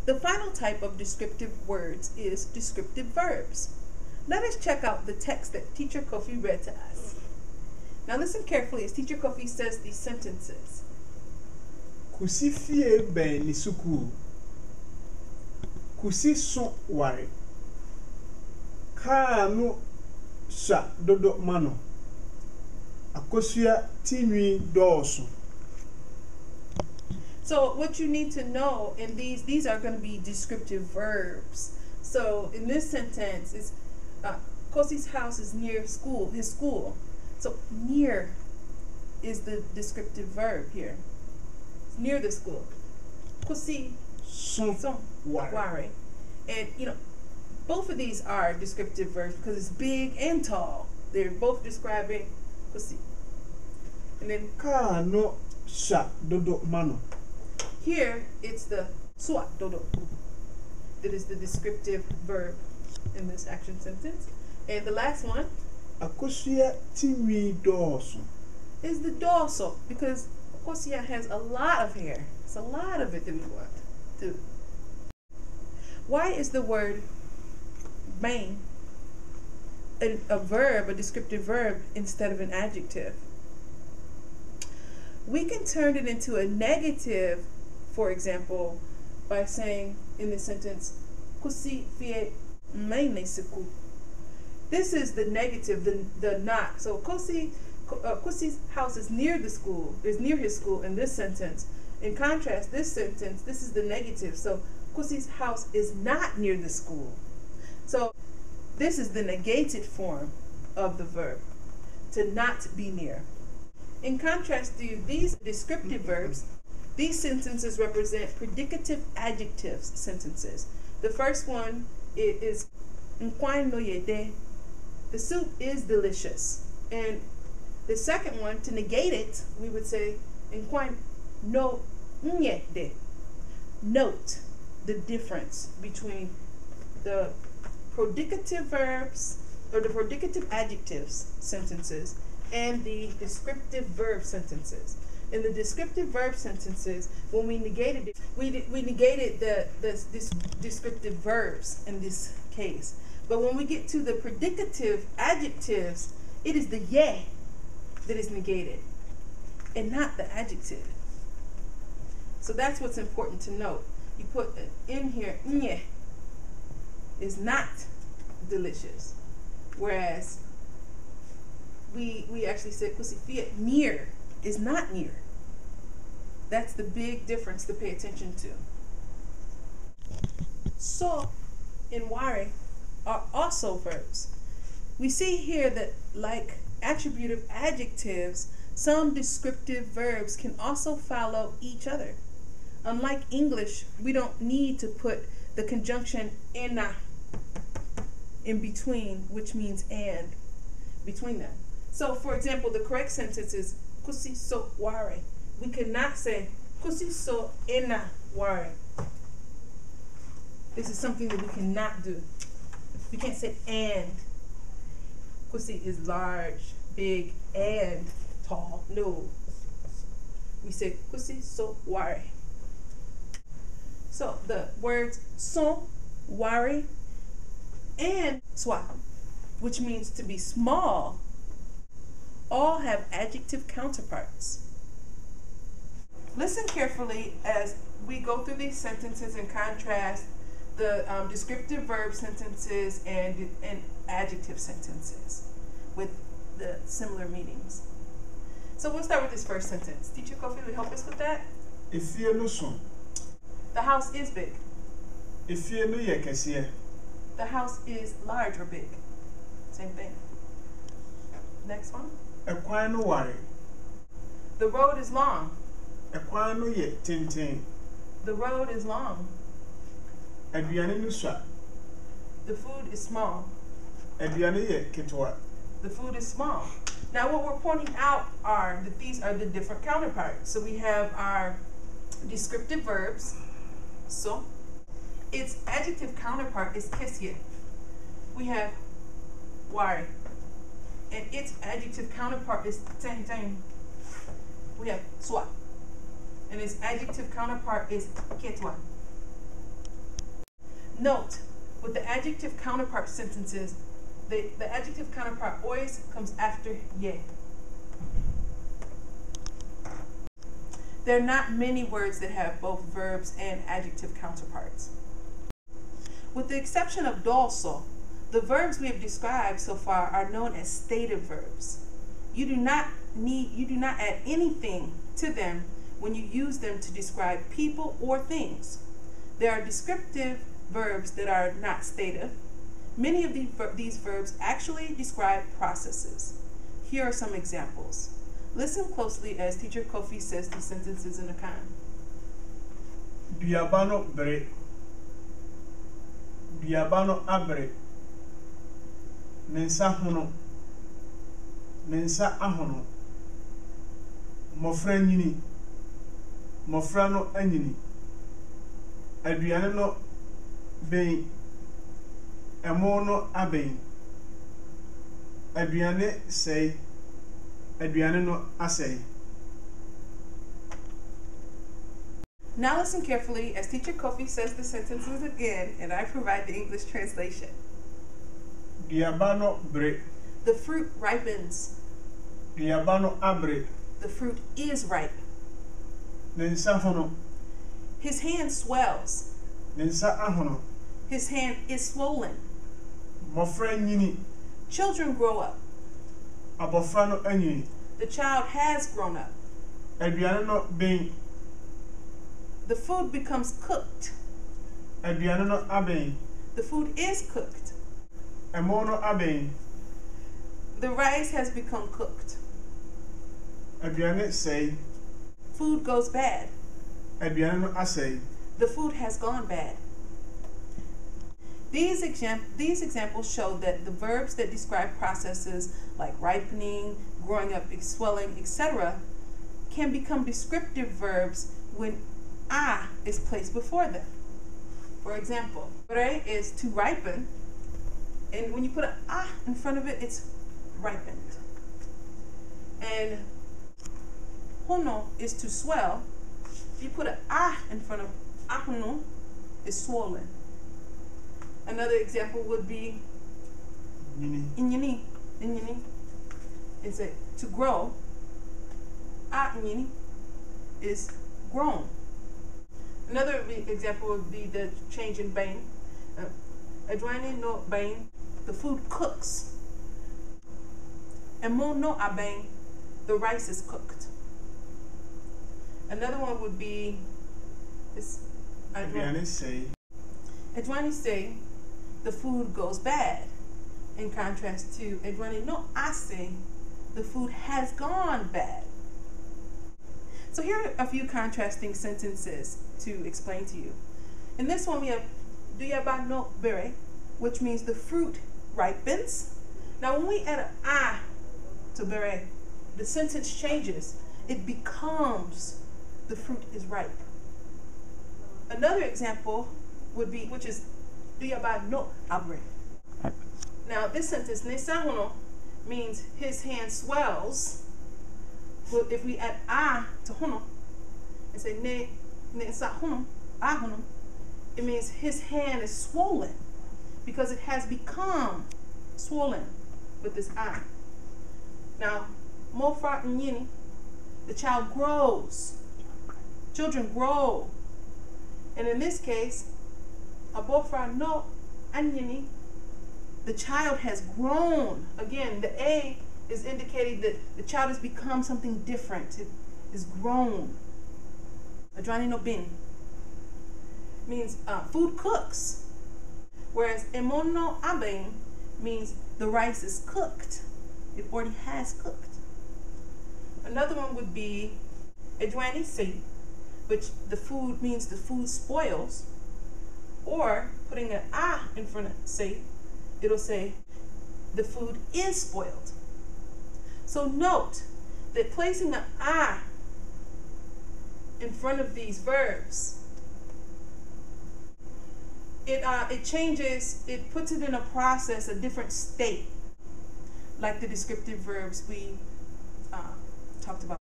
The final type of descriptive words is descriptive verbs. Let us check out the text that Teacher Kofi read to us. Now listen carefully as Teacher Kofi says these sentences. Kusi fie ben ni suku. Kusi son ware. Ka no sha dodo mano. Akosua tinwi dooso. So what you need to know in these are going to be descriptive verbs. So in this sentence is Kosi's house is near his school. So near is the descriptive verb here. It's near the school. Kosi Son ware. And both of these are descriptive verbs because it's big and tall. They're both describing Kosi. And then ka no sha dodo mano. Here it's the swa dodo that is the descriptive verb in this action sentence. And the last one Akosua tinwi dooso is the dorso because Kosia has a lot of hair. It's a lot of it that we want to. Why is the word bang a verb, a descriptive verb, instead of an adjective? We can turn it into a negative, for example, by saying in this sentence, Kusi fie maine siku. This is the negative, the not. So Kusi's house is near the school, is near his school in this sentence. In contrast, this sentence, this is the negative. So Kusi's house is not near the school. So this is the negated form of the verb, to not be near. In contrast to these descriptive verbs, these sentences represent predicative adjectives sentences. The first one is Nkwai no yede. The soup is delicious. And the second one, to negate it, we would say Nkwai no nyede. Note the difference between the predicative verbs or the predicative adjectives sentences and the descriptive verb sentences. In the descriptive verb sentences, when we negated it, we negated this descriptive verbs in this case. But when we get to the predicative adjectives, it is the ye that is negated and not the adjective. So that's what's important to note. You put in here, nye is not delicious, whereas we actually said kusi fie near is not near. That's the big difference to pay attention to. So and ware are also verbs. We see here that like attributive adjectives, some descriptive verbs can also follow each other. Unlike English, we don't need to put the conjunction ena in between, which means and, between them. So, for example, the correct sentence is kusi so ware. We cannot say kusi so ena ware. This is something that we cannot do. We can't say and. Kusi is large, big, and tall. No. We say kusi so ware. So the words son, ware, and swa, which means to be small, all have adjective counterparts. Listen carefully as we go through these sentences and contrast the descriptive verb sentences and adjective sentences with the similar meanings. So we'll start with this first sentence. Teacher Kofi, will you help us with that? Efie no son. The house is big. Efie no ye kesiye. The house is large or big. Same thing. Next one. Ekwan no ware. The road is long. Ekwan no ye tenten. The road is long. Aduane no swa. The food is small. Aduane ye ketwa. The food is small. Now what we're pointing out are that these are the different counterparts. So we have our descriptive verbs. So its adjective counterpart is kesye. We have ware. And its adjective counterpart is ten. We have swa. And its adjective counterpart is ketwa. Note, with the adjective counterpart sentences, the adjective counterpart always comes after ye. There are not many words that have both verbs and adjective counterparts. With the exception of dolso, the verbs we have described so far are known as stative verbs. You do not add anything to them when you use them to describe people or things. There are descriptive verbs that are not stative. Many of these verbs actually describe processes. Here are some examples. Listen closely as Teacher Kofi says these sentences in Akan. Biabano bre. Biabano abre. Mensa hono. Mensa ahono. Mofra nyini. Mofra no anyini. Aduane no ben. Emo no aben. Aduane sei. Aduane no asei. Now listen carefully as Teacher Kofi says the sentences again and I provide the English translation. Biabano bre. The fruit ripens. Biabano abre. The fruit is ripe. Nensa hono. His hand swells. Nensa ahono. His hand is swollen. Mofra nyini. Children grow up. Abofra no anyini. The child has grown up. Aduane no ben. The food becomes cooked. Aduane no aben. The food is cooked. Emo no aben. The rice has become cooked. Aduane sei. Food goes bad. Aduane no asei. The food has gone bad. These examples show that the verbs that describe processes like ripening, growing up, swelling, etc. can become descriptive verbs when a is placed before them. For example, bre is to ripen, and when you put an a in front of it, it's ripened. And hono is to swell. If you put an a in front of ahono, it's swollen. Another example would be inyini. Inyini is to grow. Inyini is grown. Another example would be the change in bang. Aduane no bang, the food cooks. Emo no abang, the rice is cooked. Another one would be this. Aduane sei. Aduane sei, the food goes bad. In contrast to Aduane no ase, the food has gone bad. So here are a few contrasting sentences to explain to you. In this one we have duyaba no bere, which means the fruit ripens. Now when we add an a to bere, the sentence changes. It becomes the fruit is ripe. Another example would be, which is duyaba no abre. Now this sentence, nesahono, means his hand swells. But if we add a to hono and say ne sa hono, ahono, it means his hand is swollen because it has become swollen with this a. Now, mofra nyini, the child grows. Children grow. And in this case, abofra no anyini, the child has grown. Again, the a is indicating that the child has become something different. It is grown. Aduane no bin means food cooks, whereas emon no aben means the rice is cooked. It already has cooked. Another one would be aduane sei, which the food means the food spoils, or putting an a in front of sei, it'll say the food is spoiled. So note that placing an a in front of these verbs, it changes, it puts it in a process, a different state, like the descriptive verbs we talked about.